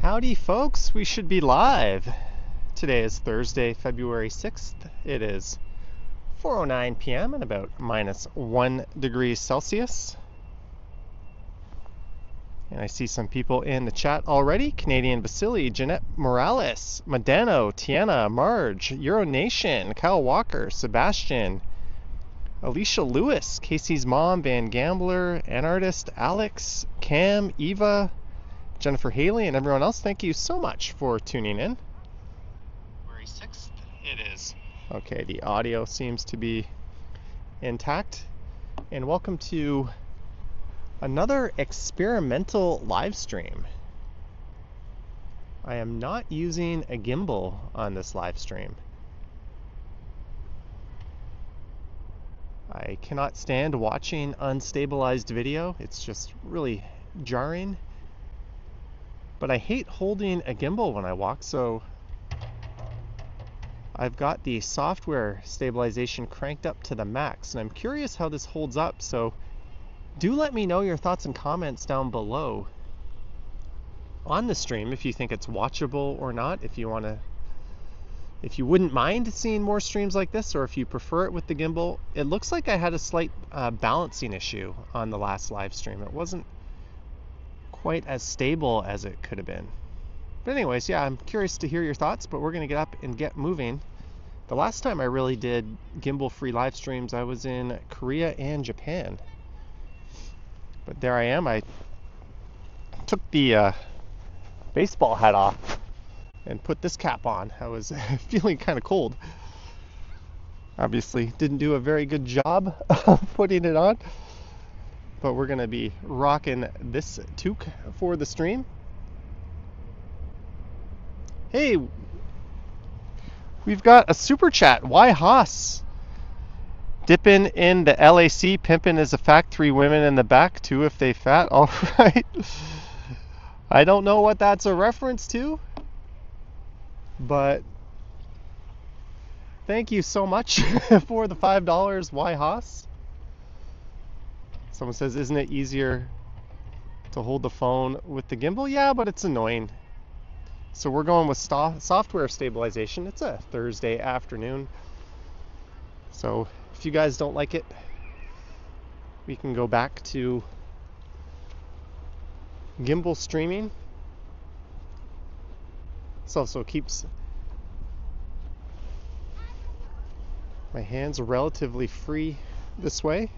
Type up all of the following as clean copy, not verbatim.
Howdy folks, we should be live. Today is Thursday, February 6th. It is 4:09 p.m. and about -1 degree Celsius. And I see some people in the chat already. Canadian Basili, Jeanette Morales, Madano, Tiana, Marge, Euronation, Kyle Walker, Sebastian, Alicia Lewis, Casey's mom, Van Gambler, Anartist, Alex, Cam, Eva, Jennifer Haley, and everyone else. Thank you so much for tuning in. February 6th it is. Okay, the audio seems to be intact. And welcome to another experimental live stream. I am not using a gimbal on this live stream. I cannot stand watching unstabilized video. It's just really jarring. But I hate holding a gimbal when I walk, so I've got the software stabilization cranked up to the max, and I'm curious how this holds up, so do let me know your thoughts and comments down below on the stream if you think it's watchable or not, if you wouldn't mind seeing more streams like this, or if you prefer it with the gimbal. It looks like I had a slight balancing issue on the last live stream. It wasn't quite as stable as it could have been. But anyways, yeah, I'm curious to hear your thoughts, but we're going to get up and get moving. The last time I really did gimbal-free live streams, I was in Korea and Japan. But there I am. I took the baseball hat off and put this cap on. I was feeling kind of cold. Obviously didn't do a very good job of putting it on, but we're going to be rocking this toque for the stream. Hey, we've got a super chat. Why Haas? Dipping in the LAC, pimping is a fact. 3 women in the back, 2 if they fat. All right. I don't know what that's a reference to, but thank you so much for the $5. Why Haas? Someone says, isn't it easier to hold the phone with the gimbal? Yeah, but it's annoying. So we're going with software stabilization. It's a Thursday afternoon. So if you guys don't like it, we can go back to gimbal streaming. This also keeps my hands relatively free this way.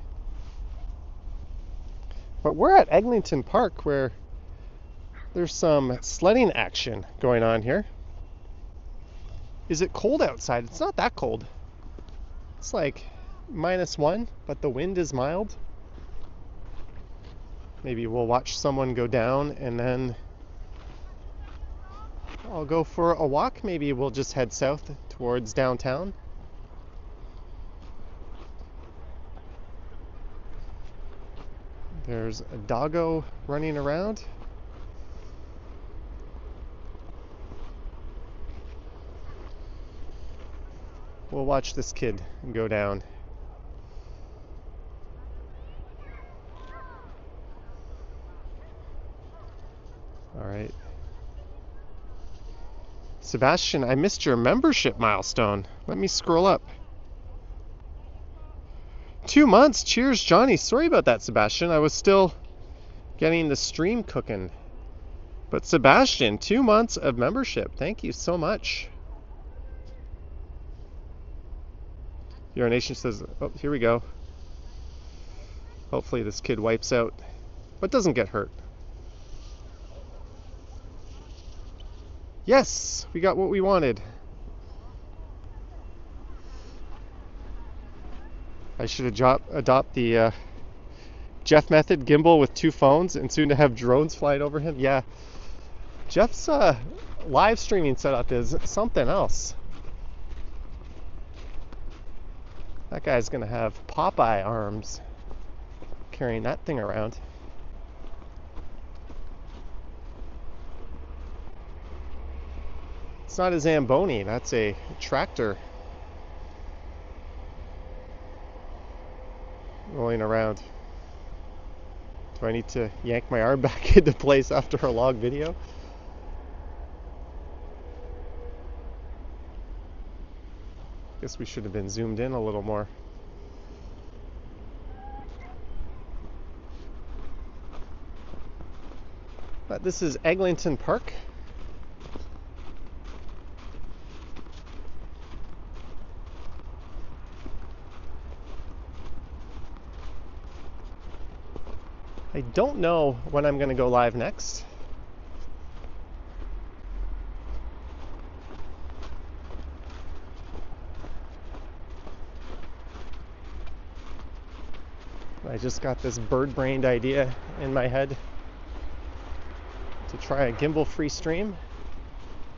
But we're at Eglinton Park, where there's some sledding action going on here. Is it cold outside? It's not that cold. It's like -1, but the wind is mild. Maybe we'll watch someone go down and then I'll go for a walk. Maybe we'll just head south towards downtown. There's a doggo running around. We'll watch this kid go down. All right. Sebastian, I missed your membership milestone. Let me scroll up. 2 months. Cheers, Johnny. Sorry about that, Sebastian. I was still getting the stream cooking. But Sebastian, 2 months of membership. Thank you so much. Your Nation says, oh, here we go. Hopefully this kid wipes out, but doesn't get hurt. Yes, we got what we wanted. I should adopt the Jeff method, gimbal with 2 phones, and soon to have drones flying over him. Yeah, Jeff's live streaming setup is something else. That guy's gonna have Popeye arms carrying that thing around. It's not a Zamboni, that's a tractor rolling around. Do I need to yank my arm back into place after a long video? Guess we should have been zoomed in a little more. But this is Eglinton Park. I don't know when I'm going to go live next. I just got this bird-brained idea in my head to try a gimbal-free stream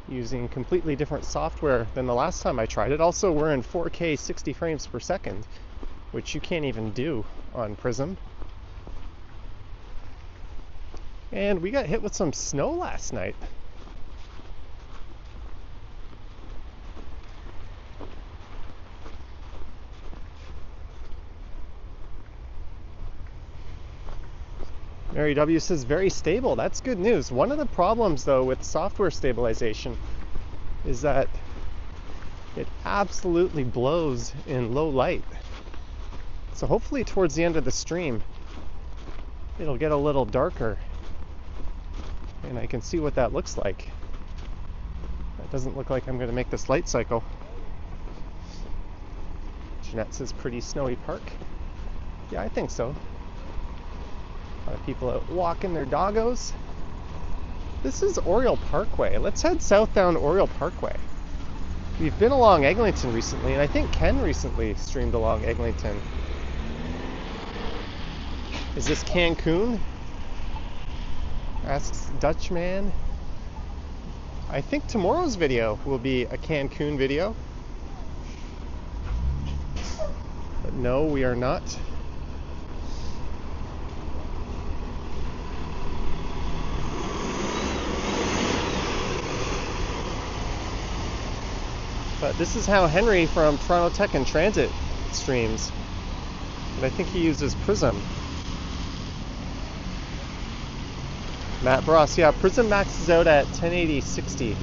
using completely different software than the last time I tried it. Also, we're in 4K 60 frames per second, which you can't even do on Prism. And we got hit with some snow last night. Mary W says very stable. That's good news. One of the problems though with software stabilization is that it absolutely blows in low light. So hopefully towards the end of the stream it'll get a little darker and I can see what that looks like. That doesn't look like I'm going to make this light cycle. Jeanette says pretty snowy park. Yeah, I think so. A lot of people out walking their doggos. This is Oriole Parkway. Let's head south down Oriole Parkway. We've been along Eglinton recently, and I think Ken recently streamed along Eglinton. Is this Cancun? Asks Dutchman. I think tomorrow's video will be a Cancun video. But no, we are not. But this is how Henry from Toronto Tech and Transit streams. And I think he uses Prism. Matt Bross, yeah, Prism maxes out at 1080-60.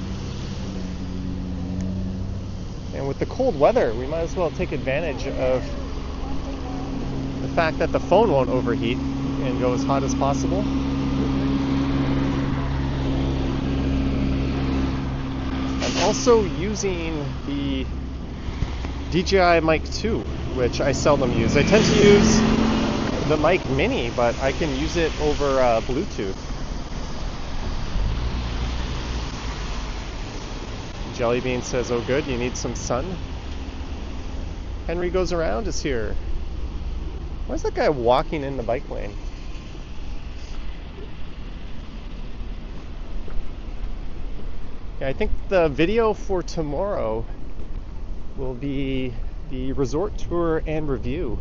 And with the cold weather, we might as well take advantage of the fact that the phone won't overheat and go as hot as possible. I'm also using the DJI Mic 2, which I seldom use. I tend to use the Mic Mini, but I can use it over Bluetooth. Jellybean says, oh good, you need some sun. Henry Goes Around is here. Why is that guy walking in the bike lane? Yeah, I think the video for tomorrow will be the resort tour and review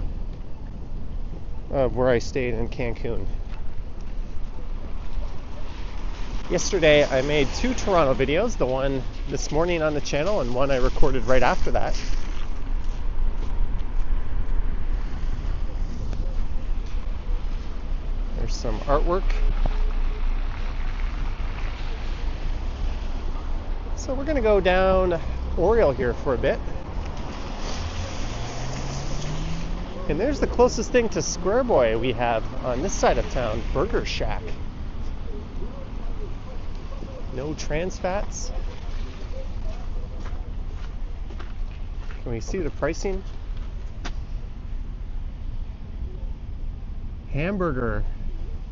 of where I stayed in Cancun. Yesterday I made 2 Toronto videos, the one this morning on the channel and one I recorded right after that. There's some artwork. So we're going to go down Oriole here for a bit. And there's the closest thing to Square Boy we have on this side of town, Burger Shack. No trans fats. Can we see the pricing? Hamburger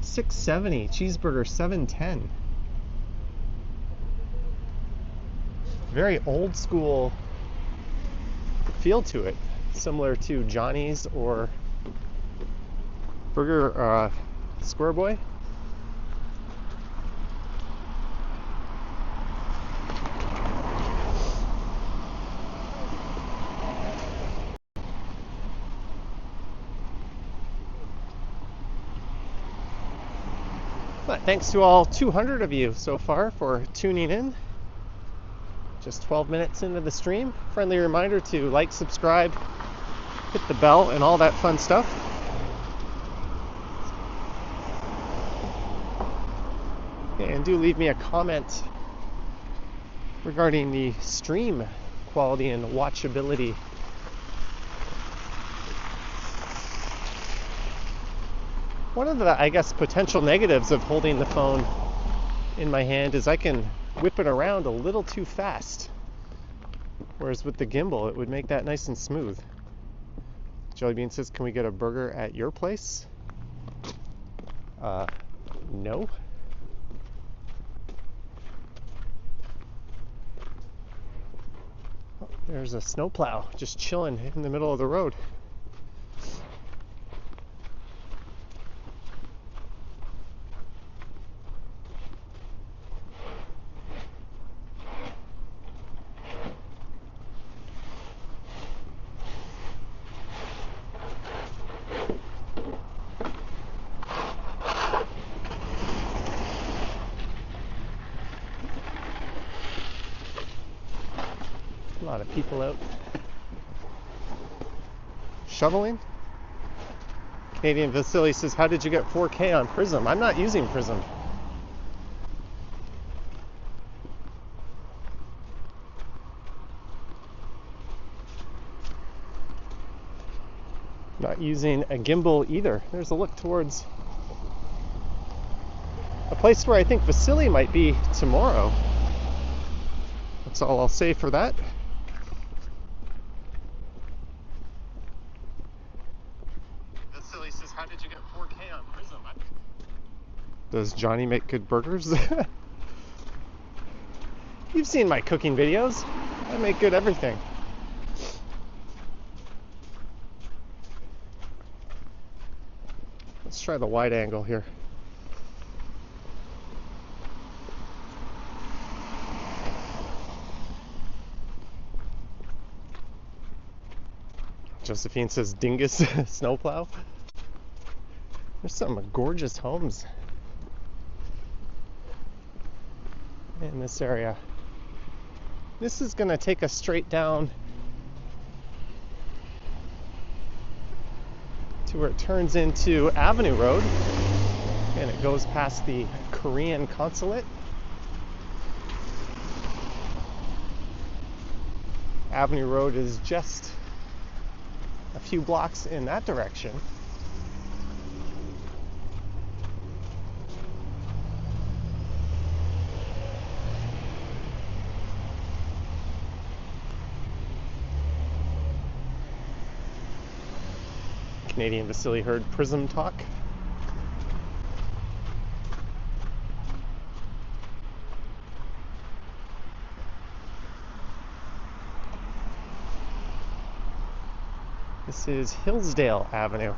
$6.70, cheeseburger $7.10. Very old school feel to it, similar to Johnny's or Burger Square Boy. But thanks to all 200 of you so far for tuning in. Just 12 minutes into the stream. Friendly reminder to like, subscribe, hit the bell, and all that fun stuff. And do leave me a comment regarding the stream quality and watchability One of the, I guess, potential negatives of holding the phone in my hand is I can whip it around a little too fast. Whereas with the gimbal, it would make that nice and smooth. Jellybean says, can we get a burger at your place? No. Oh, there's a snowplow just chilling in the middle of the road. A lot of people out shoveling. Canadian Vasily says, how did you get 4K on Prism? I'm not using Prism. Not using a gimbal either. There's a look towards a place where I think Vasily might be tomorrow. That's all I'll say for that. Vasily says, how did you get 4K on Prism? Does Johnny make good burgers? You've seen my cooking videos. I make good everything. Let's try the wide angle here. Josephine says, dingus snowplow. There's some gorgeous homes in this area. This is going to take us straight down to where it turns into Avenue Road, and it goes past the Korean consulate. Avenue Road is just a few blocks in that direction. Canadian Vasily heard Prism talk. This is Hillsdale Avenue.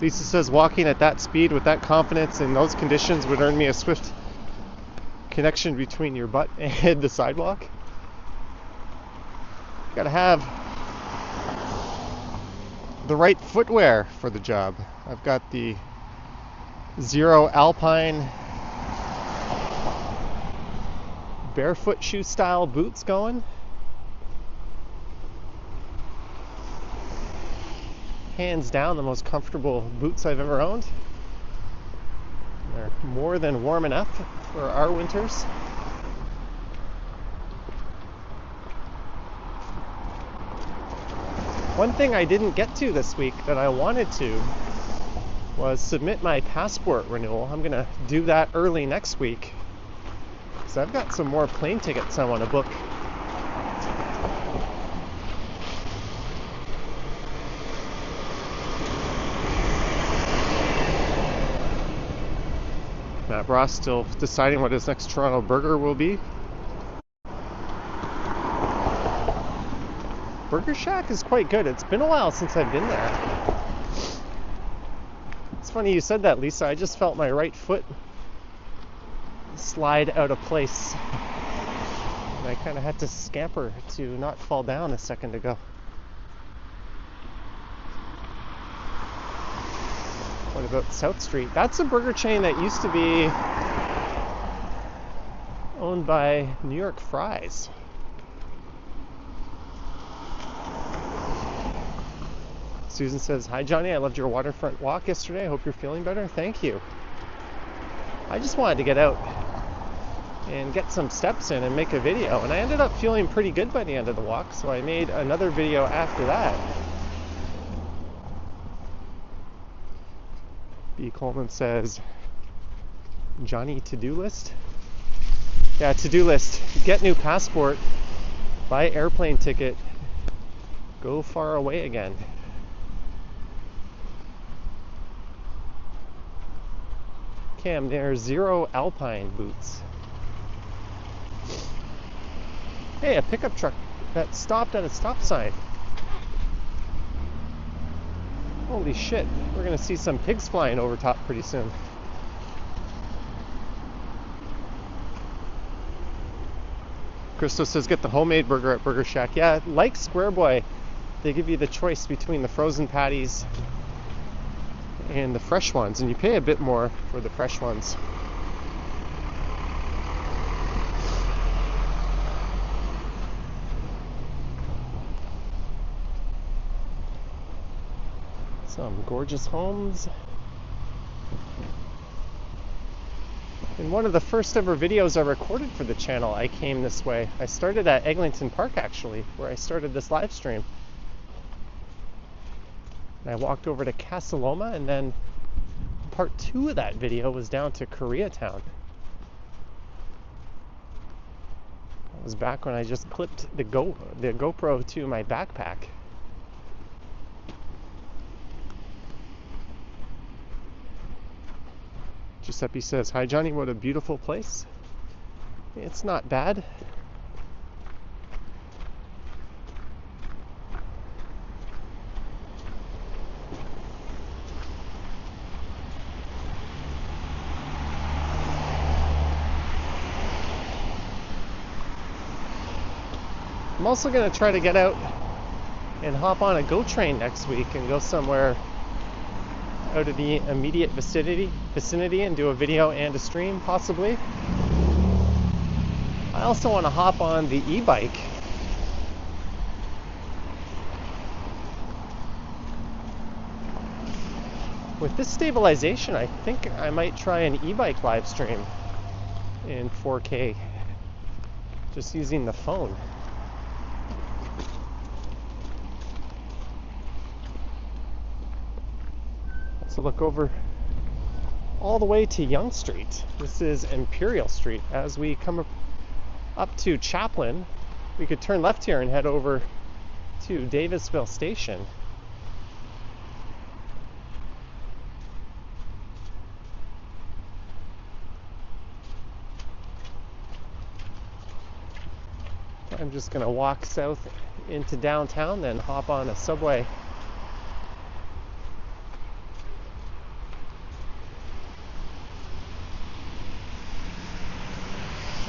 Lisa says, walking at that speed with that confidence in those conditions would earn me a swift connection between your butt and the sidewalk. You gotta have the right footwear for the job. I've got the Zero Alpine barefoot shoe style boots going. Hands down the most comfortable boots I've ever owned. They're more than warm enough for our winters. One thing I didn't get to this week that I wanted to was submit my passport renewal. I'm gonna do that early next week, because I've got some more plane tickets I want to book. Matt Ross still deciding what his next Toronto burger will be. Burger Shack is quite good. It's been a while since I've been there. It's funny you said that, Lisa. I just felt my right foot slide out of place. And I kind of had to scamper to not fall down a second ago. What about South Street? That's a burger chain that used to be owned by New York Fries. Susan says, "Hi Johnny, I loved your waterfront walk yesterday. I hope you're feeling better." Thank you. I just wanted to get out and get some steps in and make a video, and I ended up feeling pretty good by the end of the walk, so I made another video after that. B. Coleman says, "Johnny, to-do list?" Yeah, to-do list. Get new passport, buy airplane ticket, go far away again. Cam, there's 0 Alpine boots. Hey, a pickup truck that stopped at a stop sign. Holy shit, we're gonna see some pigs flying over top pretty soon. Christo says, "Get the homemade burger at Burger Shack." Yeah, like Square Boy, they give you the choice between the frozen patties and the fresh ones, and you pay a bit more for the fresh ones. Some gorgeous homes. In one of the first ever videos I recorded for the channel, I came this way. I started at Eglinton Park, actually, where I started this live stream. And I walked over to Casaloma, and then part 2 of that video was down to Koreatown. That was back when I just clipped the GoPro to my backpack. Giuseppe says, "Hi Johnny, what a beautiful place." It's not bad. I'm also going to try to get out and hop on a GO train next week and go somewhere out of the immediate vicinity and do a video and a stream, possibly. I also want to hop on the e-bike. With this stabilization, I think I might try an e-bike live stream in 4K, just using the phone. So look over all the way to Yonge Street. This is Imperial Street. As we come up to Chaplin, we could turn left here and head over to Davisville Station. I'm just going to walk south into downtown, then hop on a subway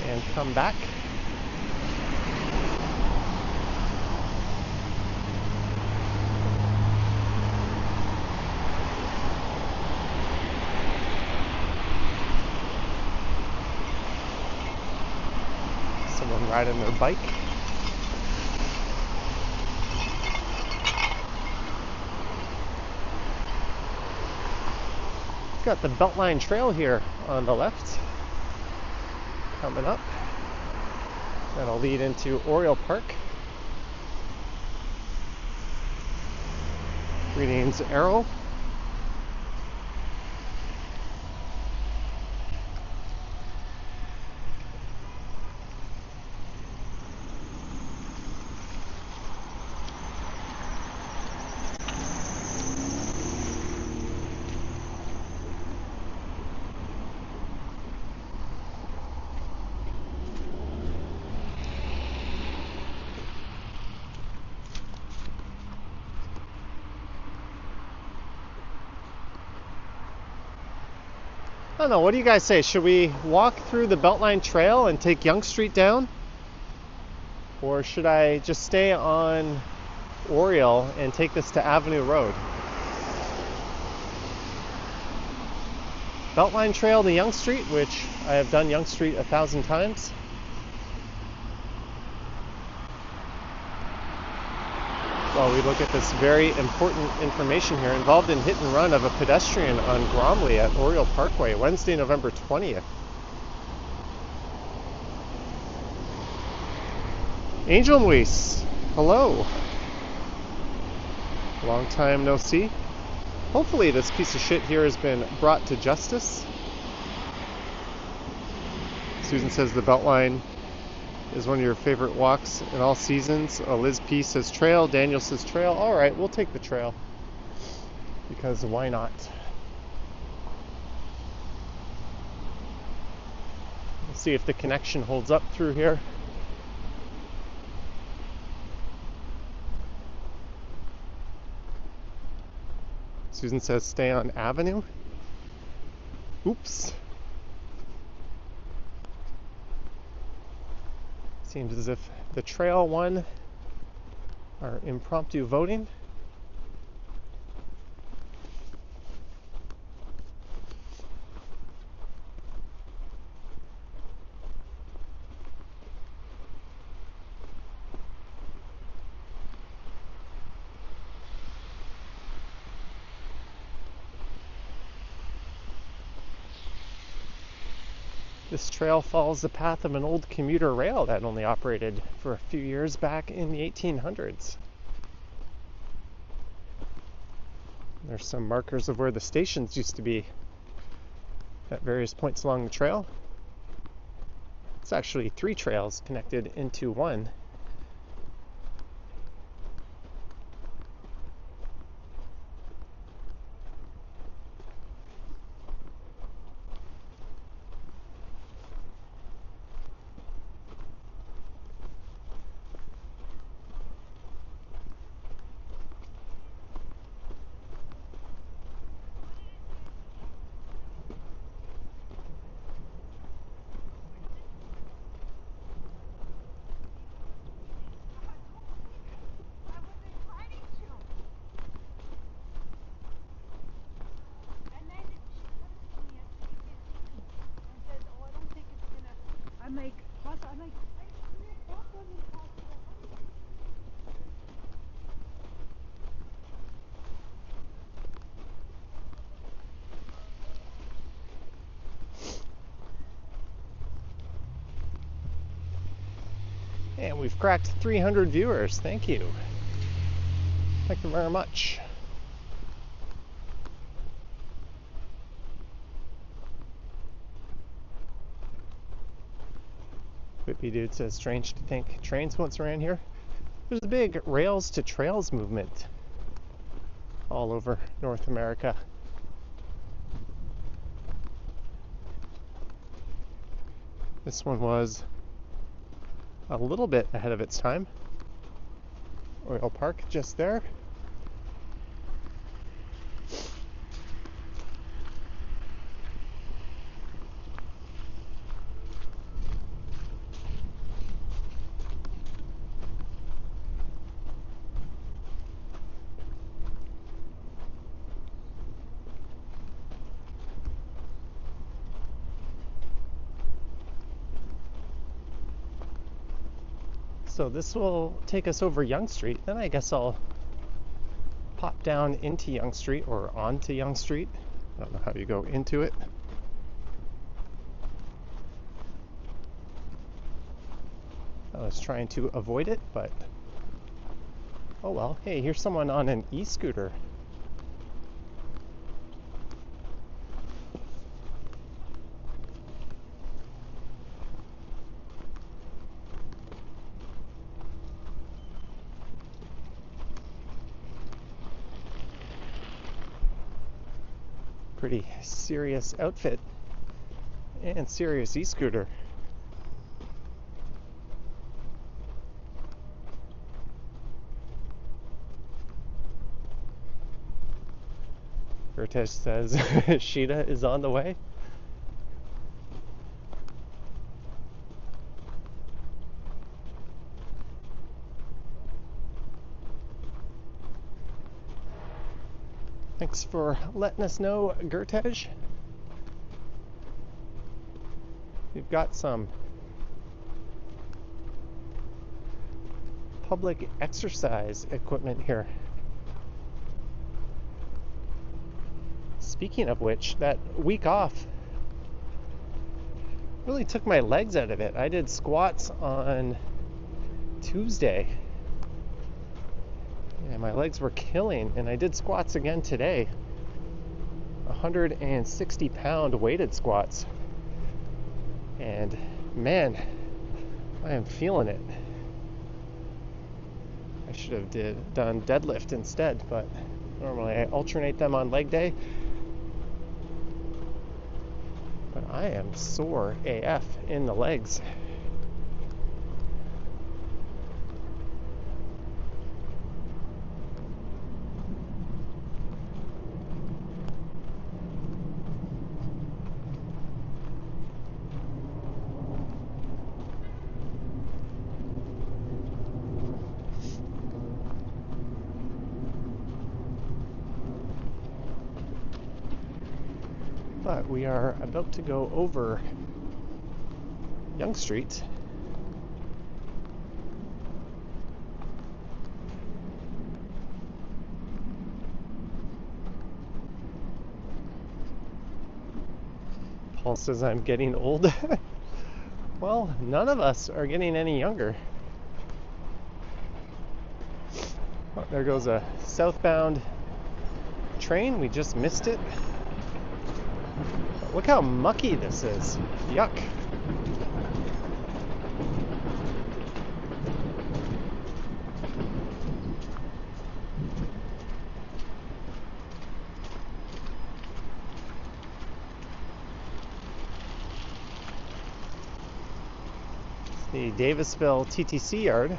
and come back. Someone riding their bike. Got the Beltline Trail here on the left coming up. That'll lead into Oriole Park. Greetings, Errol. I don't know, what do you guys say? Should we walk through the Beltline Trail and take Yonge Street down? Or should I just stay on Oriole and take this to Avenue Road? Beltline Trail to Yonge Street, which I have done Yonge Street 1,000 times. while we look at this very important information here. Involved in hit and run of a pedestrian on Gromley at Oriole Parkway, Wednesday, November 20th. Angel Moise, hello. Long time no see. Hopefully this piece of shit here has been brought to justice. Susan says the Beltline is one of your favorite walks in all seasons. Liz P says trail. Daniel says trail. All right, we'll take the trail. Because why not? Let's see if the connection holds up through here. Susan says stay on Avenue. Oops. Seems as if the trail won our impromptu voting. This trail follows the path of an old commuter rail that only operated for a few years back in the 1800s. There's some markers of where the stations used to be at various points along the trail. It's actually 3 trails connected into one. And we've cracked 300 viewers. Thank you. Thank you very much. Whippy Dude says, strange to think trains once ran here. There's a big rails to trails movement all over North America. This one was a little bit ahead of its time. Oriole Park just there. So this will take us over Yonge Street. Then I guess I'll pop down into Yonge Street or onto Yonge Street. I don't know how you go into it. I was trying to avoid it, but oh well. Hey, here's someone on an e-scooter. Pretty serious outfit and serious e-scooter. Gertesh says Sheeta is on the way. Thanks for letting us know, Gertej. We've got some public exercise equipment here. Speaking of which, that week off really took my legs out of it. I did squats on Tuesday and my legs were killing, and I did squats again today. 160-pound weighted squats, and man, I am feeling it. I should have done deadlift instead, but normally I alternate them on leg day. But I am sore AF in the legs. But we are about to go over Yonge Street. Paul says I'm getting old. Well, none of us are getting any younger. Oh, there goes a southbound train. We just missed it. Look how mucky this is. Yuck. It's the Davisville TTC yard.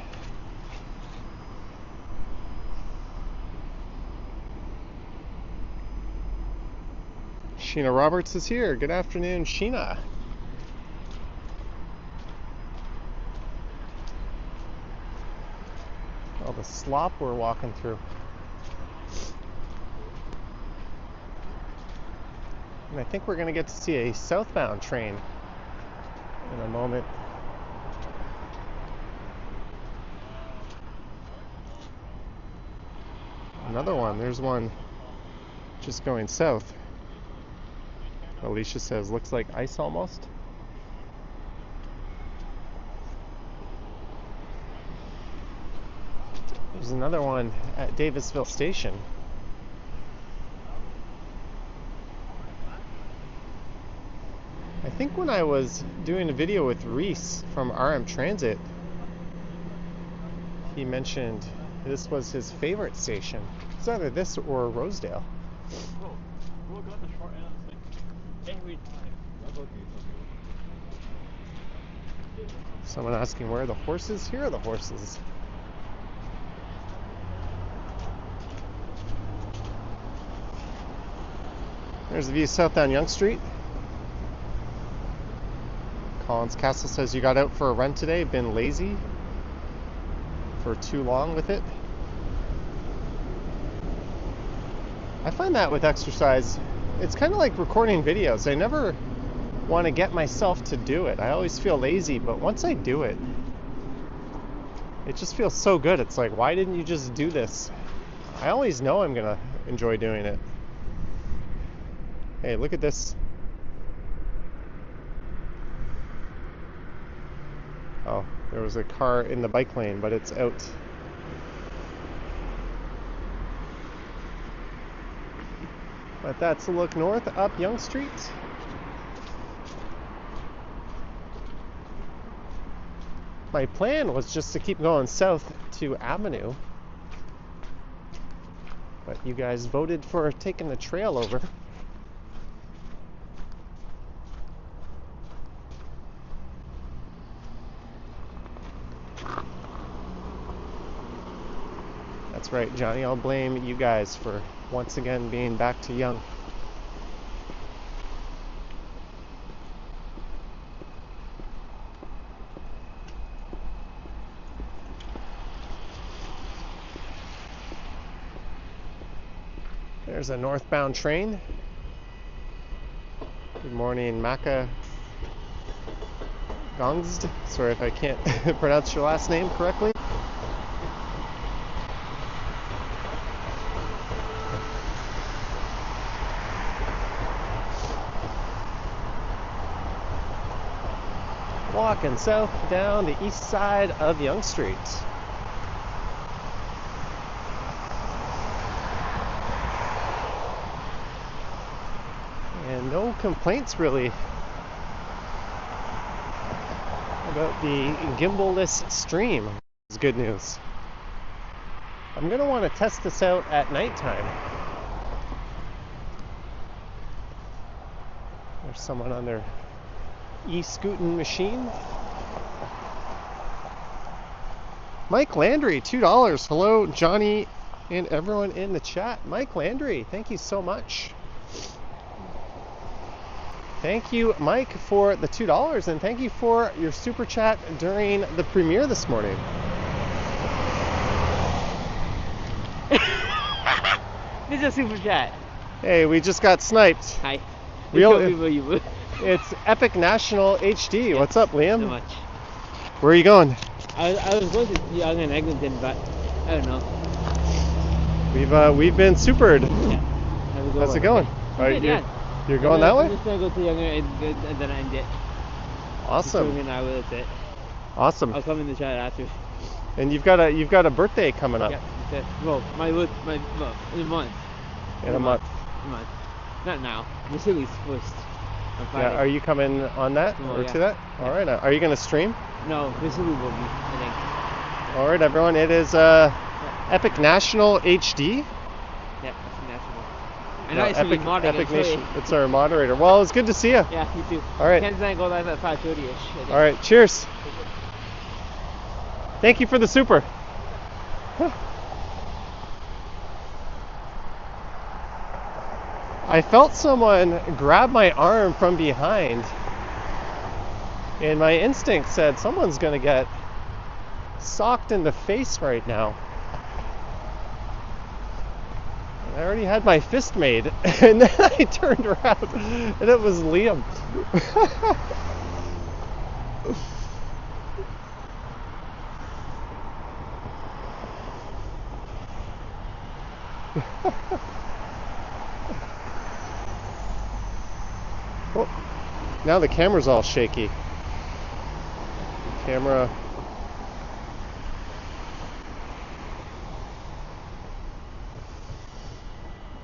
Sheena Roberts is here. Good afternoon, Sheena. All the slop we're walking through. And I think we're going to get to see a southbound train in a moment. Another one. There's one just going south. Alicia says, looks like ice almost. There's another one at Davisville Station. I think when I was doing a video with Reese from RM Transit, he mentioned this was his favorite station. It's either this or Rosedale. Someone asking where are the horses? Here are the horses. There's the view south down Yonge Street. Collins Castle says you got out for a run today, been lazy for too long with it. I find that with exercise, it's kind of like recording videos. I never want to get myself to do it. I always feel lazy, but once I do it, it just feels so good. It's like, why didn't you just do this? I always know I'm gonna enjoy doing it. Hey, look at this. Oh, there was a car in the bike lane, but it's out. But that's a look north up Yonge Street. My plan was just to keep going south to Avenue, but you guys voted for taking the trail over. That's right, Johnny, I'll blame you guys for once again being back to Yonge. There's a northbound train. Good morning, Maka Gongzd. Sorry if I can't pronounce your last name correctly. walking south down the east side of Yonge Street. And no complaints really about the gimbal-less stream. It's good news. I'm going to want to test this out at nighttime. There's someone on their e-scooting machine. Mike Landry, $2. Hello, Johnny and everyone in the chat. Mike Landry, thank you so much. Thank you, Mike, for the $2, and thank you for your super chat during the premiere this morning. This is a super chat. Hey, we just got sniped. Hi. It's Epic National HD. Yes, what's up, Liam? So much. Where are you going? I was going to Young and Eglinton, but I don't know. We've been supered. Yeah. How's it going? Okay. You're going that way? I'm just gonna go to Younger and then end it. Awesome. That's it. Awesome. I'll come in the chat after. And you've got a birthday coming up. Yeah, that's it. Well, in a month. In a month. Not now. Vasily's first. On Friday. Yeah. Are you coming on that or to that? Yeah. All right. Are you gonna stream? No, Vasily will be. I think. All right, everyone. It is Epic National HD. Yeah, Epic National. I know it's Epic Nation. It's our moderator. Well, it's good to see you. Yeah, you too. All right. Ken's gonna go live at 5:30ish. All right. Cheers. Thank you for the super. I felt someone grab my arm from behind, and my instinct said someone's gonna get socked in the face right now. I already had my fist made, and then I turned around, and it was Liam. Oh, now the camera's all shaky. Camera.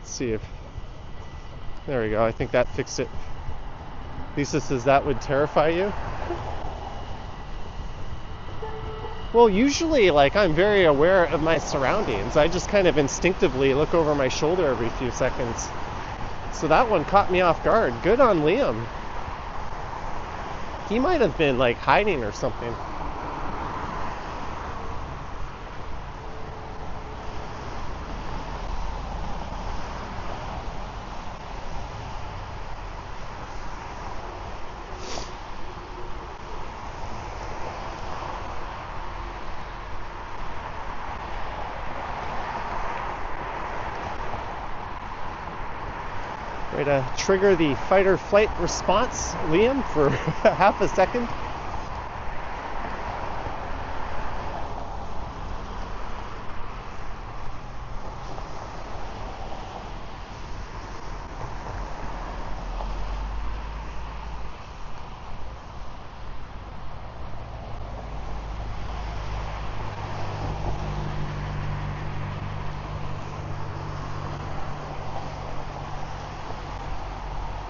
See if there we go. I think that fixed it. Lisa says that would terrify you. Well, usually, like, I'm very aware of my surroundings. I just kind of instinctively look over my shoulder every few seconds. So that one caught me off guard. Good on Liam. He might have been like hiding or something. Way to trigger the fight or flight response, Liam, for half a second.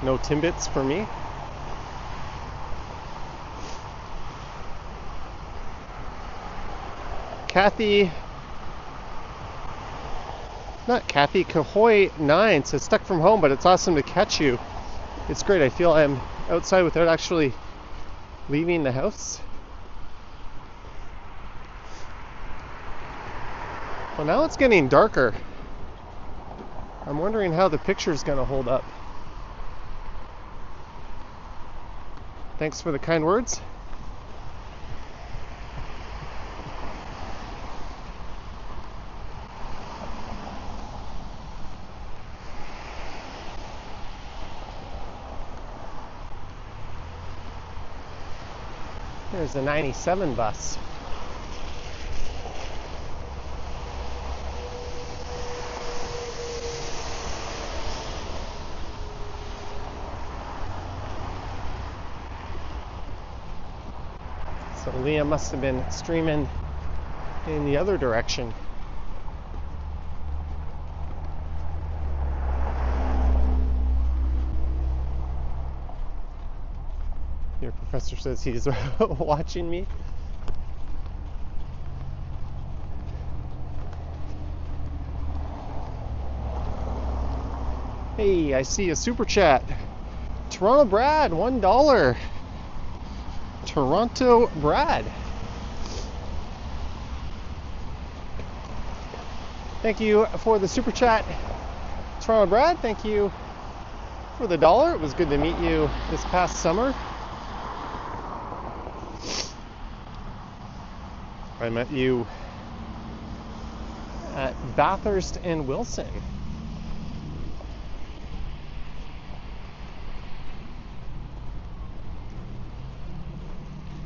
No Timbits for me. Kathy, not Kathy, Kahoy9 says stuck from home, but it's awesome to catch you. It's great. I feel I'm outside without actually leaving the house. Well, now it's getting darker. I'm wondering how the picture's going to hold up. Thanks for the kind words. There's the 97 bus. So Liam must have been streaming in the other direction. Your professor says he's watching me. Hey, I see a super chat. Toronto Brad, $1. Toronto Brad. Thank you for the super chat. Toronto Brad, thank you for the $1. It was good to meet you this past summer. I met you at Bathurst and Wilson.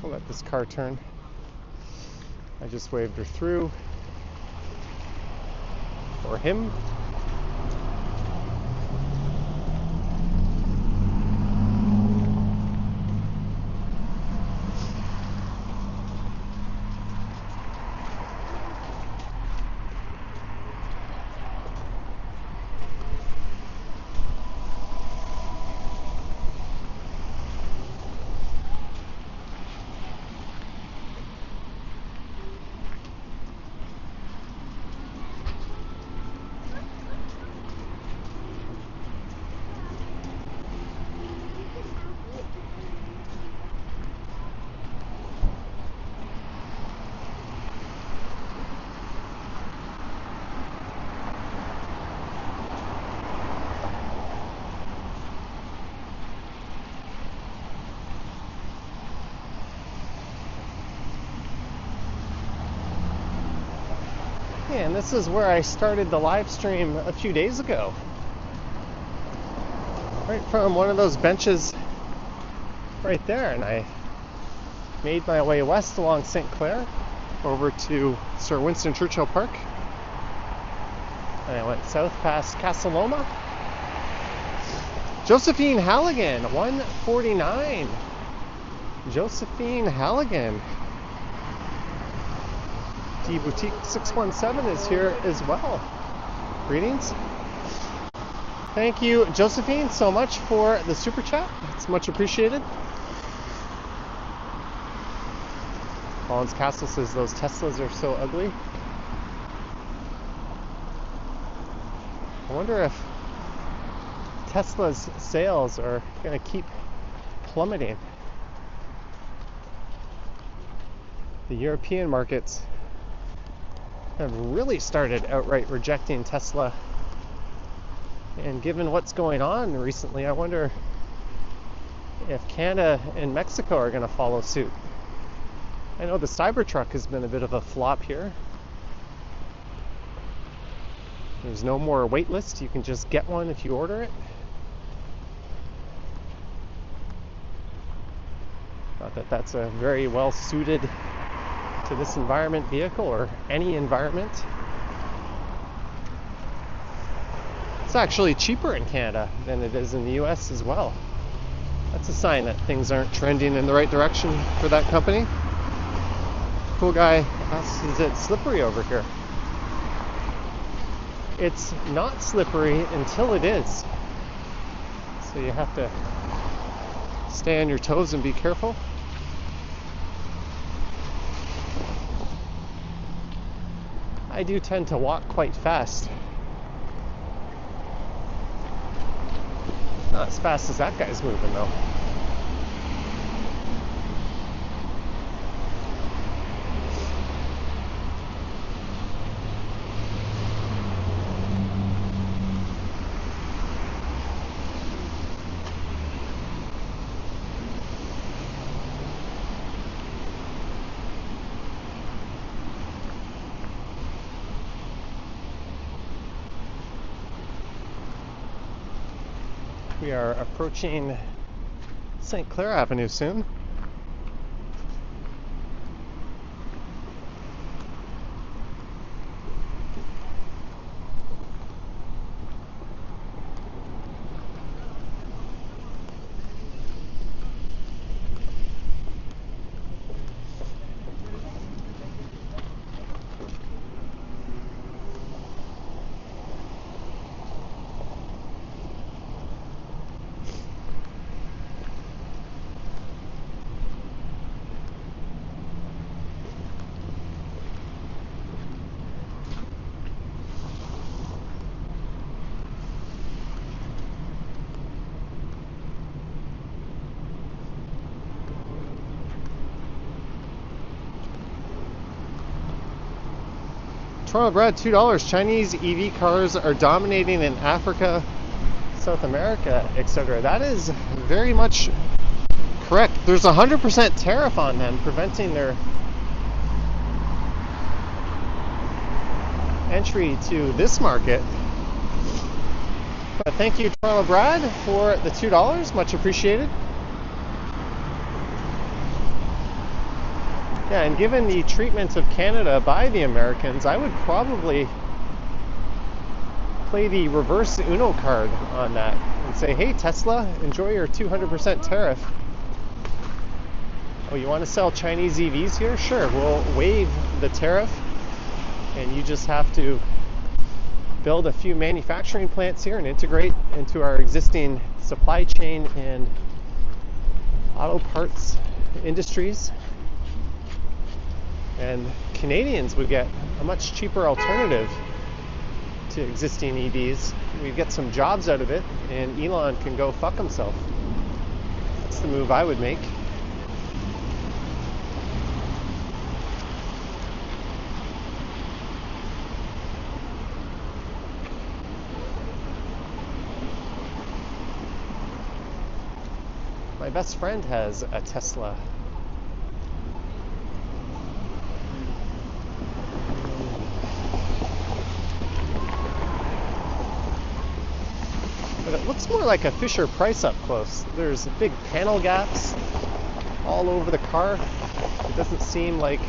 I'll let this car turn. I just waved her through. Or him. And this is where I started the live stream a few days ago. Right from one of those benches right there. And I made my way west along St. Clair over to Sir Winston Churchill Park. And I went south past Casa Loma. Josephine Halligan, 149. Josephine Halligan. D Boutique 617 is here as well. Greetings. Thank you, Josephine, so much for the super chat. It's much appreciated. Collins Castle says those Teslas are so ugly. I wonder if Tesla's sales are going to keep plummeting. The European markets have really started outright rejecting Tesla. And given what's going on recently, I wonder if Canada and Mexico are going to follow suit. I know the Cybertruck has been a bit of a flop here. There's no more wait list. You can just get one if you order it. Not that that's a very well suited to this environment vehicle or any environment. It's actually cheaper in Canada than it is in the US as well. That's a sign that things aren't trending in the right direction for that company. Cool guy asks, is it slippery over here? It's not slippery until it is. So you have to stay on your toes and be careful. I do tend to walk quite fast. Not as fast as that guy's moving though. We are approaching St. Clair Avenue soon. Toronto Brad, $2. Chinese EV cars are dominating in Africa, South America, etc. That is very much correct. There's 100% tariff on them, preventing their entry to this market. But thank you, Toronto Brad, for the $2. Much appreciated. Yeah, and given the treatment of Canada by the Americans, I would probably play the reverse Uno card on that and say, hey, Tesla, enjoy your 200% tariff. Oh, you want to sell Chinese EVs here? Sure, we'll waive the tariff, and you just have to build a few manufacturing plants here and integrate into our existing supply chain and auto parts industries. And Canadians would get a much cheaper alternative to existing EVs. We'd get some jobs out of it, and Elon can go fuck himself. That's the move I would make. My best friend has a Tesla. But it looks more like a Fisher-Price up close. There's big panel gaps all over the car. It doesn't seem like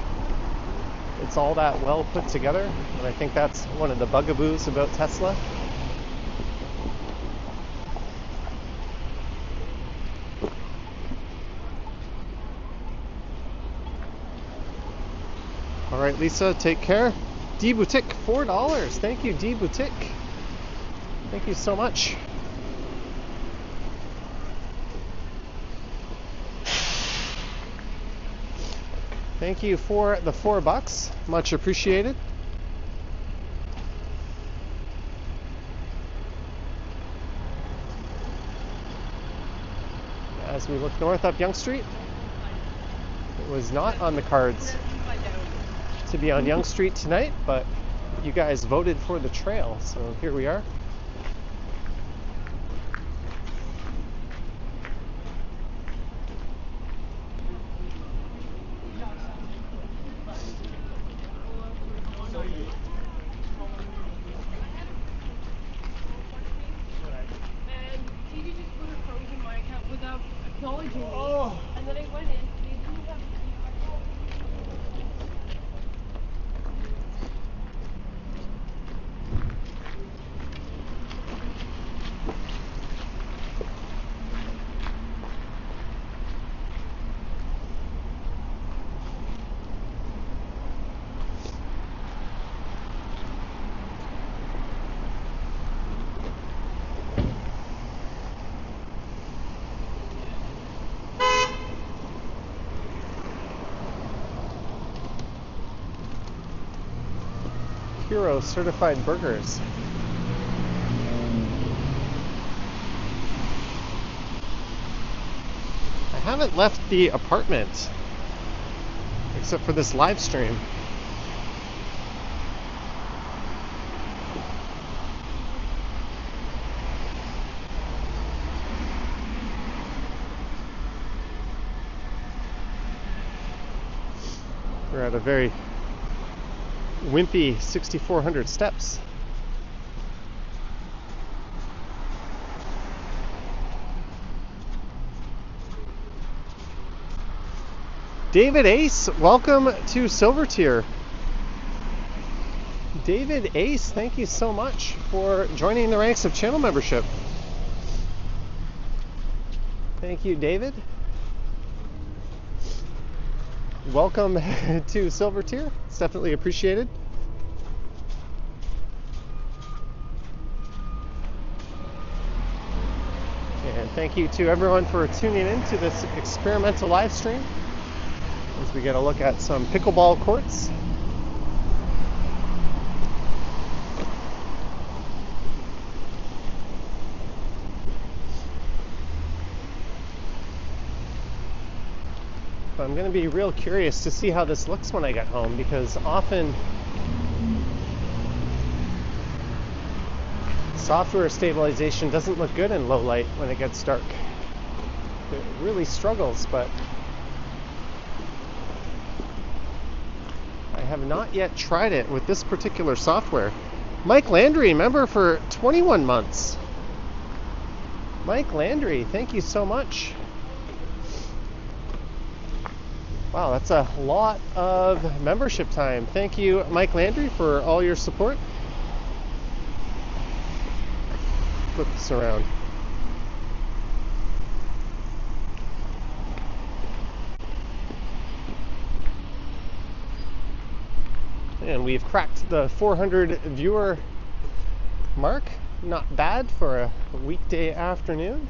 it's all that well put together, and I think that's one of the bugaboos about Tesla. All right, Lisa, take care. D Boutique, $4. Thank you, D Boutique. Thank you so much. Thank you for the $4. Much appreciated. As we look north up Yonge Street, it was not on the cards to be on Yonge Street tonight, but you guys voted for the trail, so here we are. Hero certified burgers. I haven't left the apartment except for this live stream. We're at a very wimpy 6,400 steps. David Ace, welcome to Silver Tier. David Ace, thank you so much for joining the ranks of channel membership. Thank you, David. Welcome to Silver Tier. It's definitely appreciated. And thank you to everyone for tuning in to this experimental live stream as we get a look at some pickleball courts. I'm going to be real curious to see how this looks when I get home, because often Software stabilization doesn't look good in low light when it gets dark. It really struggles, but I have not yet tried it with this particular software. Mike Landry, member for 21 months. Mike Landry, thank you so much. Wow, that's a lot of membership time. Thank you, Mike Landry, for all your support. Flip this around. And we've cracked the 400 viewer mark. Not bad for a weekday afternoon.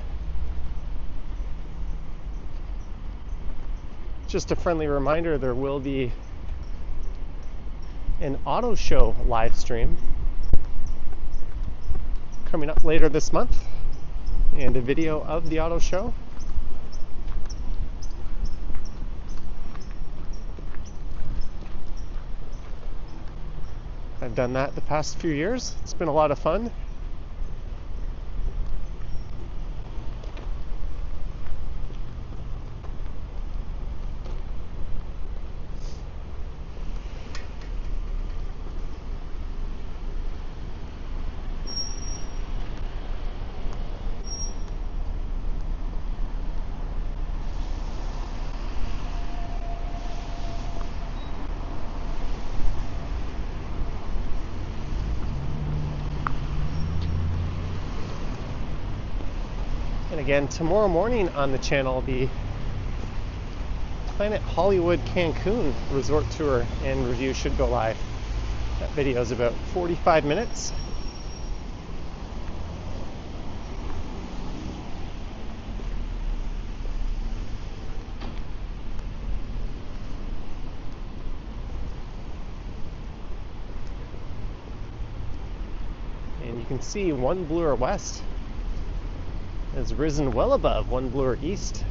Just a friendly reminder, there will be an auto show live stream coming up later this month, and a video of the auto show. I've done that the past few years. It's been a lot of fun. And again, tomorrow morning on the channel, the Planet Hollywood Cancun resort tour and review should go live. That video is about 45 minutes. And you can see One Bloor West has risen well above One Bloor East,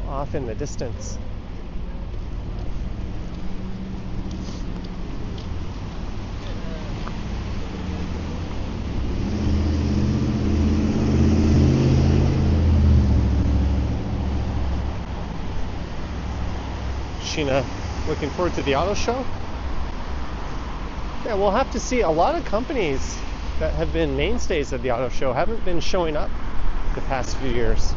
off in the distance. Sheena, looking forward to the auto show? Yeah, we'll have to see. A lot of companies that have been mainstays of the auto show haven't been showing up the past few years.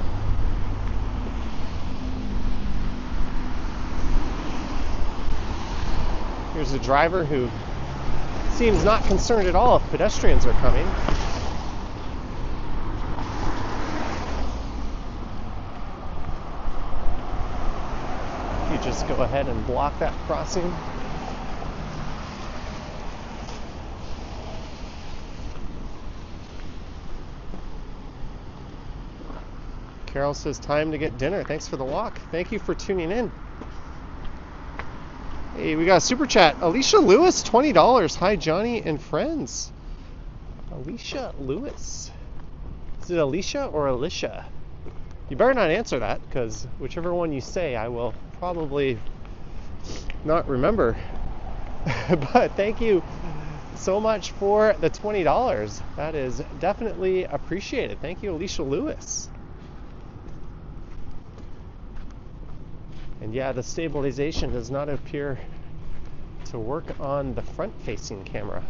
Here's a driver who seems not concerned at all if pedestrians are coming. If you just go ahead and block that crossing. Carol says, time to get dinner. Thanks for the walk. Thank you for tuning in. Hey, we got a super chat. Alicia Lewis, $20. Hi, Johnny and friends. Alicia Lewis. Is it Alicia or Alicia? You better not answer that, because whichever one you say, I will probably not remember. But thank you so much for the $20. That is definitely appreciated. Thank you, Alicia Lewis. And yeah, the stabilization does not appear to work on the front-facing camera.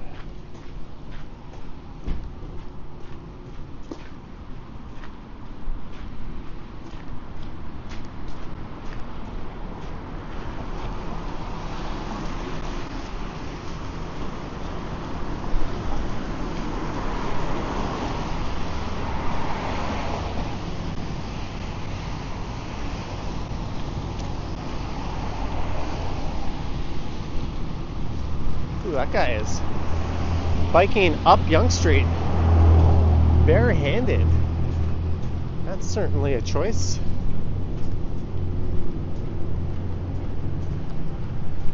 That guy is biking up Yonge Street barehanded. That's certainly a choice.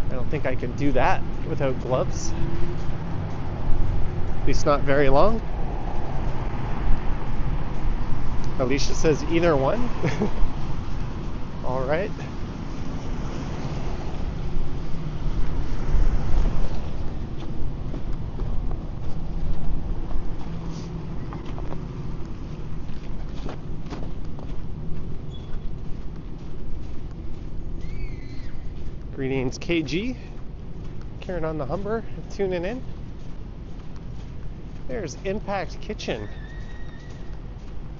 I don't think I can do that without gloves. At least not very long. Alicia says either one. All right. Greetings, KG. Karen on the Humber, tuning in. There's Impact Kitchen,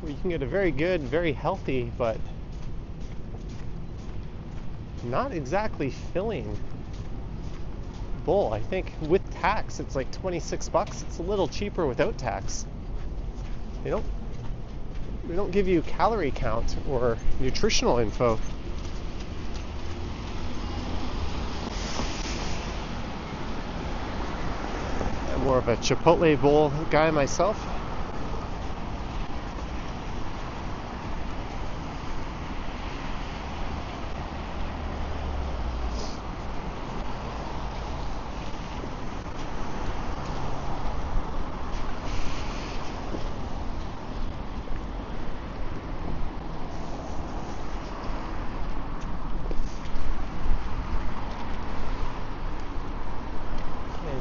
where you can get a very good, very healthy, but not exactly filling bowl. I think with tax it's like 26 bucks. It's a little cheaper without tax. They don't give you calorie count or nutritional info. I'm more of a Chipotle bowl guy myself.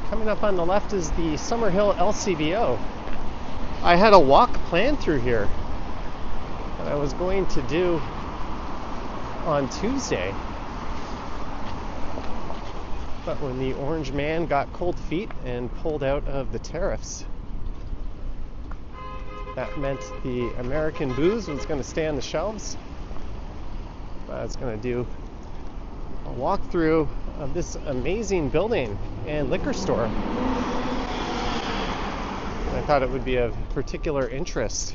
Coming up on the left is the Summerhill LCBO. I had a walk planned through here that I was going to do on Tuesday. But when the orange man got cold feet and pulled out of the tariffs, that meant the American booze was going to stay on the shelves. I was going to do a walkthrough of this amazing building and liquor store. I thought it would be of particular interest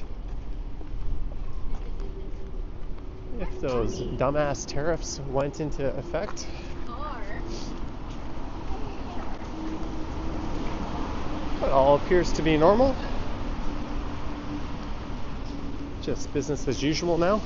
if those dumbass tariffs went into effect. But all appears to be normal. Just business as usual now.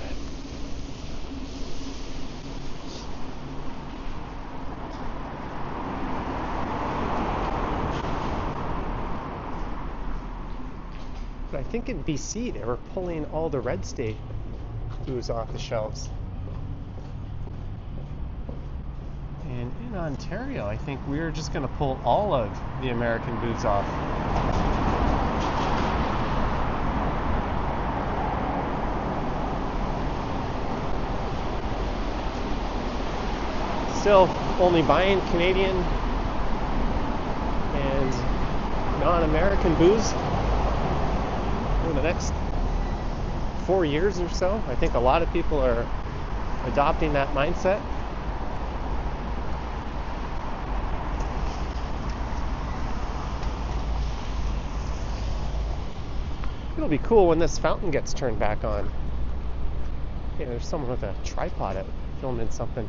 But I think in BC they were pulling all the Red State booze off the shelves. And in Ontario, I think we're just going to pull all of the American booze off. Still only buying Canadian and non-American booze for the next 4 years or so. I think a lot of people are adopting that mindset. It'll be cool when this fountain gets turned back on. Yeah, there's someone with a tripod out filming something.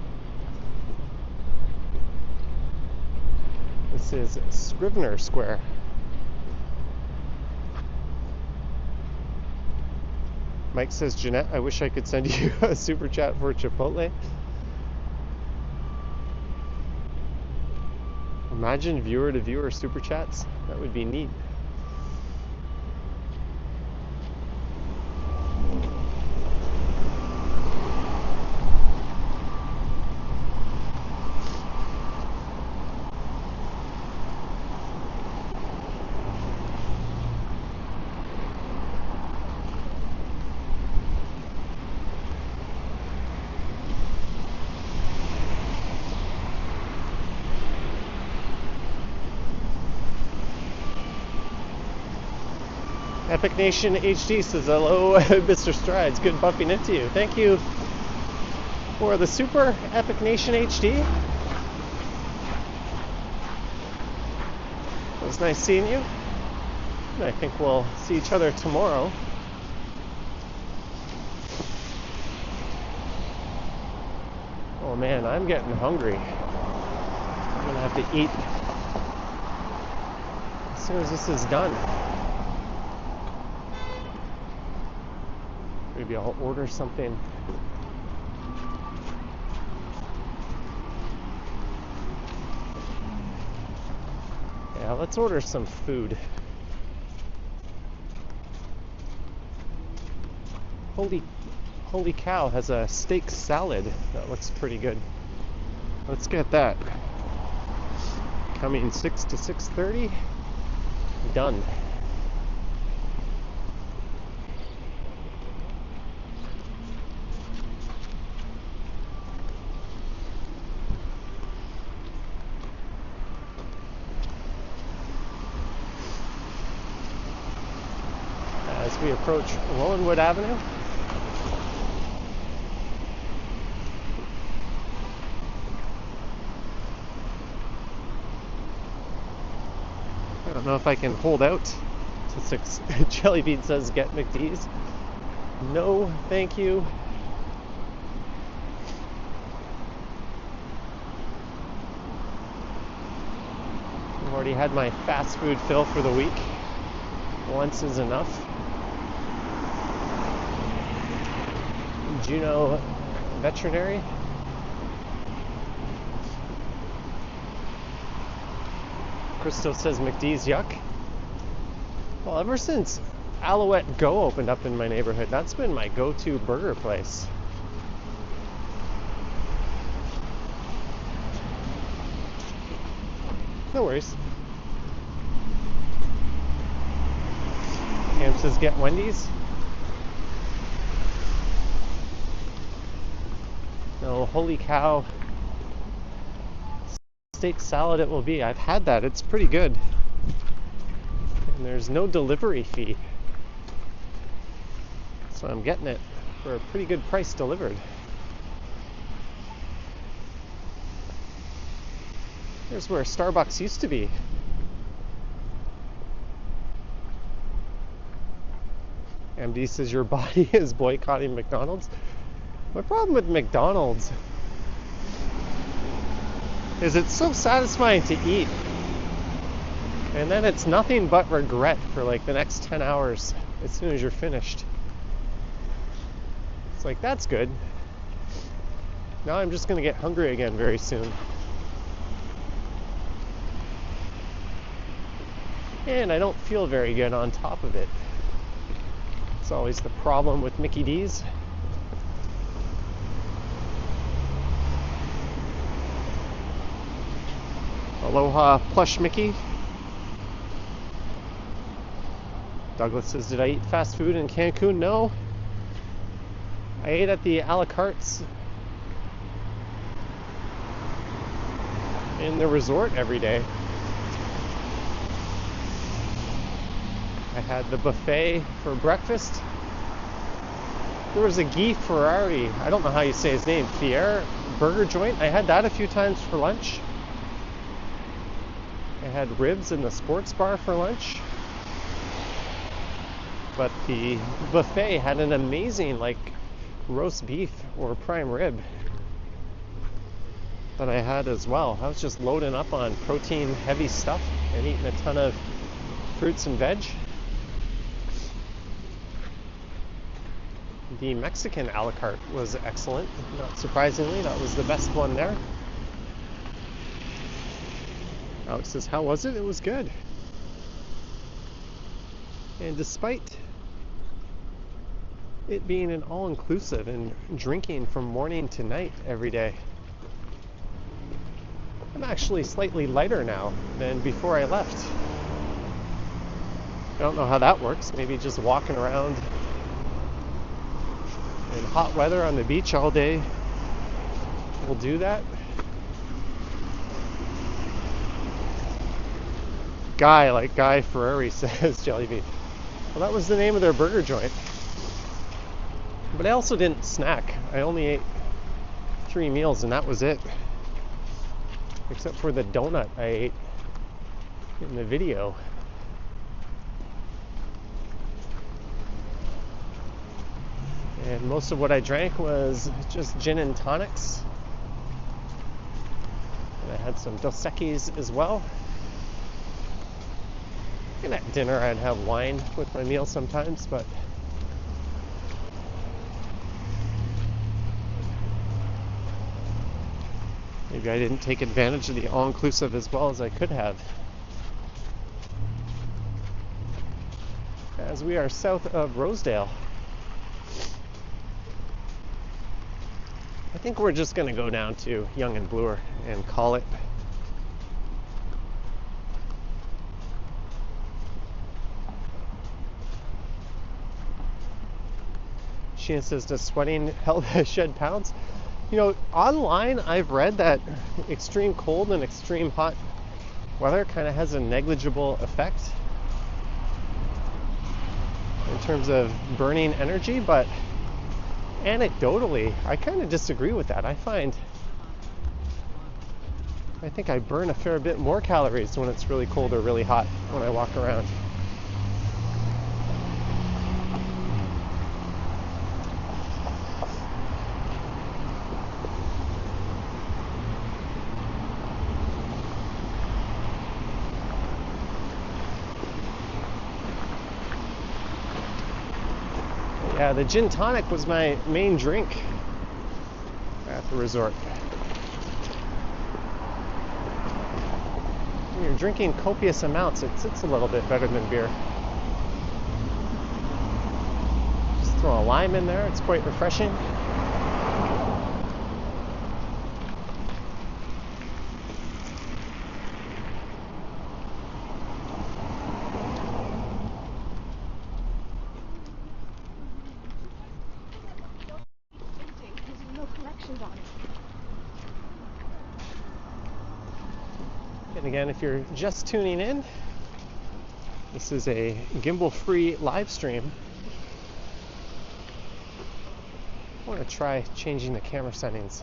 This is Scrivener Square. Mike says, Jeanette, I wish I could send you a super chat for Chipotle. Imagine viewer to viewer super chats. That would be neat. Epic Nation HD says, hello, Mr. Strides. Good bumping into you. Thank you for the super Epic Nation HD. It was nice seeing you. And I think we'll see each other tomorrow. Oh man, I'm getting hungry. I'm gonna have to eat as soon as this is done. Maybe I'll order something. Yeah, let's order some food. Holy cow has a steak salad. That looks pretty good. Let's get that. Coming 6 to 6:30. Done. as we approach Rowanwood Avenue. I don't know if I can hold out to 6. Jellybean says get McD's. No, thank you. I've already had my fast food fill for the week. Once is enough. Juneau Veterinary. Christo says McD's yuck. Well, ever since Alouette Go opened up in my neighborhood, that's been my go-to burger place. No worries. Cam says get Wendy's. No, holy cow. Steak salad it will be. I've had that. It's pretty good. And there's no delivery fee. So I'm getting it for a pretty good price delivered. Here's where Starbucks used to be. MD says your body is boycotting McDonald's. My problem with McDonald's is it's so satisfying to eat, and then it's nothing but regret for like the next 10 hours as soon as you're finished. It's like, that's good. Now I'm just gonna get hungry again very soon. And I don't feel very good on top of it. It's always the problem with Mickey D's. Aloha Plush Mickey. Douglas says, did I eat fast food in Cancun? No. I ate at the a la cartes in the resort every day. I had the buffet for breakfast. There was a Guy Ferrari, I don't know how you say his name, Fier burger joint. I had that a few times for lunch. I had ribs in the sports bar for lunch. But the buffet had an amazing like roast beef or prime rib that I had as well. I was just loading up on protein heavy stuff and eating a ton of fruits and veg. The Mexican a la carte was excellent. Not surprisingly, that was the best one there. Alex says, how was it? It was good. And despite it being an all-inclusive and drinking from morning to night every day, I'm actually slightly lighter now than before I left. I don't know how that works. Maybe just walking around in hot weather on the beach all day will do that. Guy, like Guy Ferrari says, Jellybean. Well, that was the name of their burger joint. But I also didn't snack. I only ate 3 meals and that was it. Except for the donut I ate in the video. And most of what I drank was just gin and tonics. And I had some Dos Equis as well. And at dinner I'd have wine with my meal sometimes, but maybe I didn't take advantage of the all-inclusive as well as I could have. As we are south of Rosedale. I think we're just going to go down to Yonge and Bloor and call it. Sheena says, does sweating help shed pounds? You know, online I've read that extreme cold and extreme hot weather kind of has a negligible effect. And terms of burning energy, but anecdotally, I kind of disagree with that. I think I burn a fair bit more calories when it's really cold or really hot when I walk around. Yeah, the gin tonic was my main drink at the resort. When you're drinking copious amounts, it sits a little bit better than beer. Just throw a lime in there, it's quite refreshing. And again, if you're just tuning in, this is a gimbal-free live stream. I want to try changing the camera settings.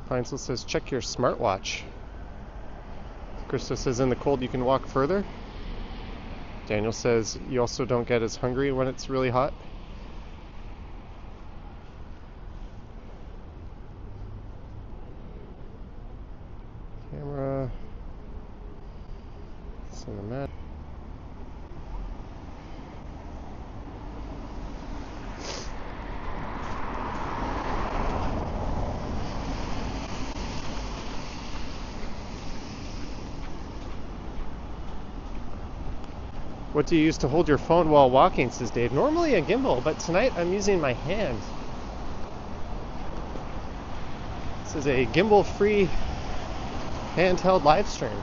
Heinzel says, check your smartwatch. Krista says, in the cold you can walk further. Daniel says, you also don't get as hungry when it's really hot. Camera. Cinematic. What do you use to hold your phone while walking, says Dave? Normally a gimbal, but tonight I'm using my hand. This is a gimbal-free handheld live stream.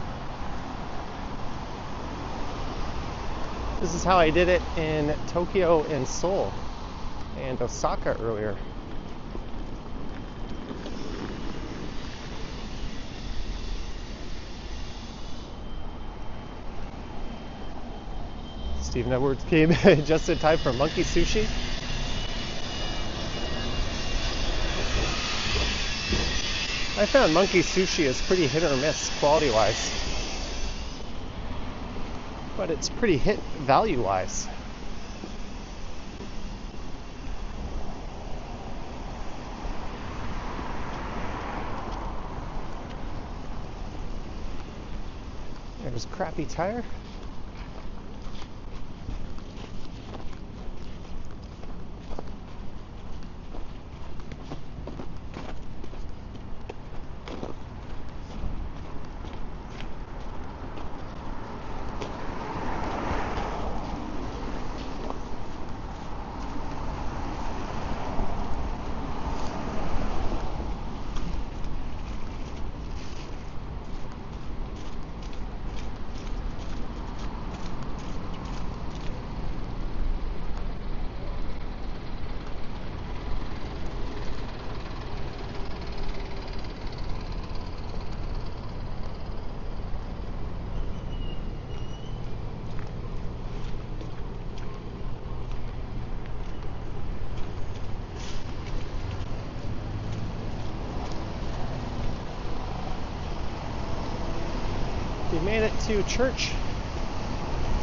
This is how I did it in Tokyo and Seoul and Osaka earlier. Stephen Edwards came just in time for monkey sushi. I found monkey sushi is pretty hit or miss quality-wise, but it's pretty hit value-wise. There's a crappy tire. We made it to church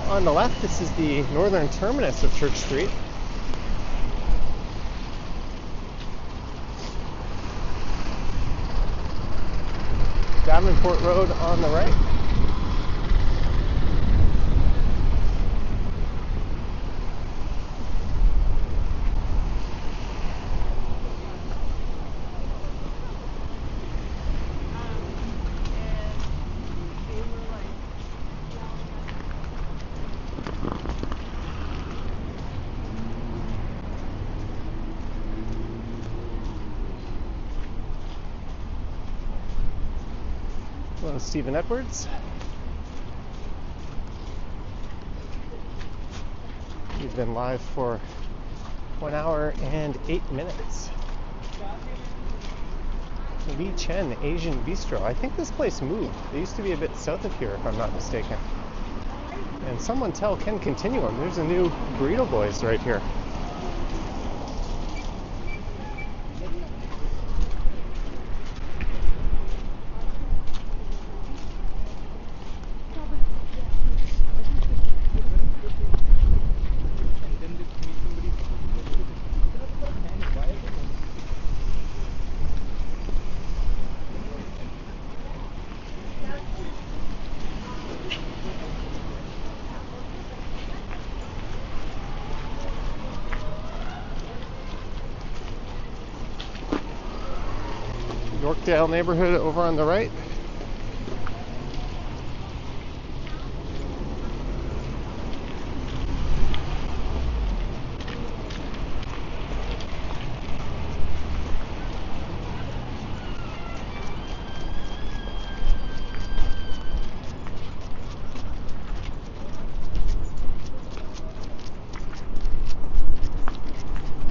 on the left. This is the northern terminus of Church Street. Davenport Road on the right. Hello, Stephen Edwards. We've been live for 1 hour and 8 minutes. Lee Chen Asian Bistro. I think this place moved. They used to be a bit south of here, if I'm not mistaken. And someone tell Ken Continuum, there's a new Burrito Boys right here. Yorkdale neighborhood over on the right.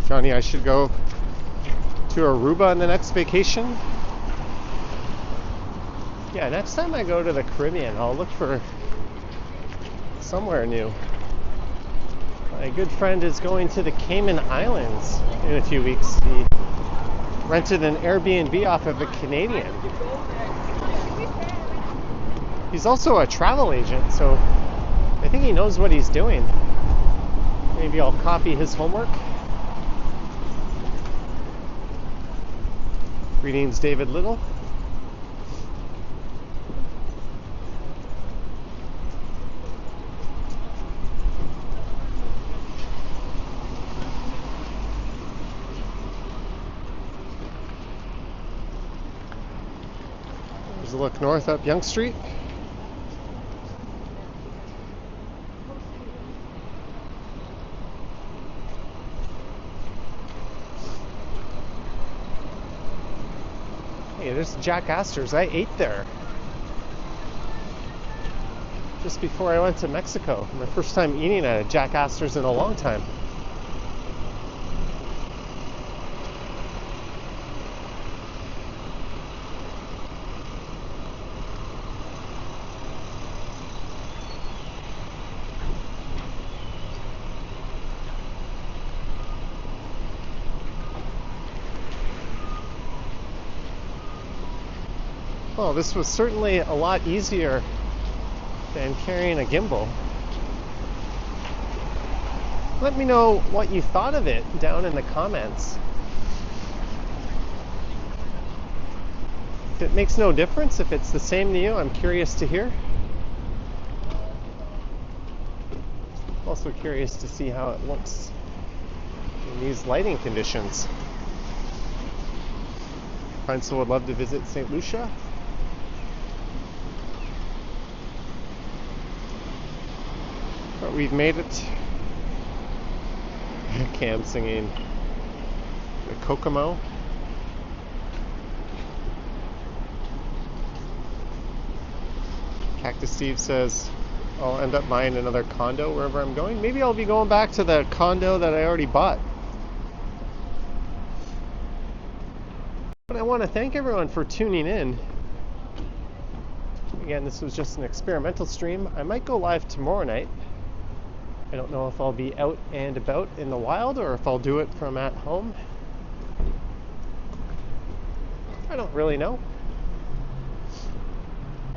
Johnny, I should go to Aruba on the next vacation. Yeah, next time I go to the Caribbean, I'll look for somewhere new. My good friend is going to the Cayman Islands in a few weeks. He rented an Airbnb off of a Canadian. He's also a travel agent, so I think he knows what he's doing. Maybe I'll copy his homework. Greetings, David Little. There's a look north up Yonge Street. Hey, there's Jack Astor's. I ate there just before I went to Mexico. My first time eating at a Jack Astor's in a long time. Well, this was certainly a lot easier than carrying a gimbal. Let me know what you thought of it down in the comments. If it makes no difference, if it's the same to you, I'm curious to hear. Also curious to see how it looks in these lighting conditions. Princeton would love to visit St. Lucia. But we've made it. Cam singing the Kokomo. Cactus Steve says I'll end up buying another condo wherever I'm going. Maybe I'll be going back to the condo that I already bought. But I want to thank everyone for tuning in. Again, this was just an experimental stream. I might go live tomorrow night. I don't know if I'll be out and about in the wild or if I'll do it from at home. I don't really know.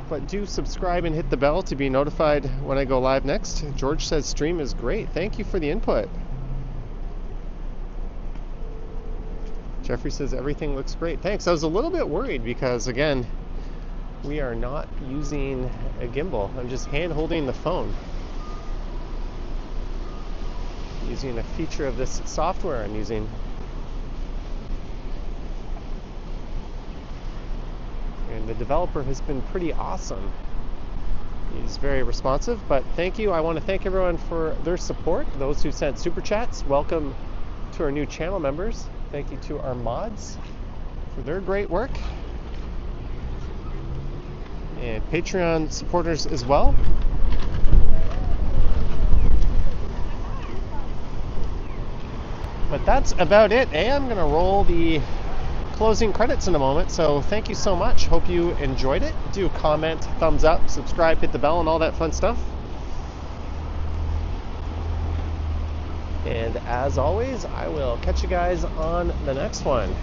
But do subscribe and hit the bell to be notified when I go live next. George says stream is great. Thank you for the input. Jeffrey says everything looks great. Thanks. I was a little bit worried because, again, we are not using a gimbal. I'm just hand holding the phone. Using a feature of this software I'm using. And the developer has been pretty awesome. He's very responsive, but thank you. I want to thank everyone for their support. Those who sent super chats, welcome to our new channel members. Thank you to our mods for their great work. And Patreon supporters as well. But that's about it. I'm going to roll the closing credits in a moment, so thank you so much. Hope you enjoyed it. Do comment, thumbs up, subscribe, hit the bell, and all that fun stuff. And as always, I will catch you guys on the next one.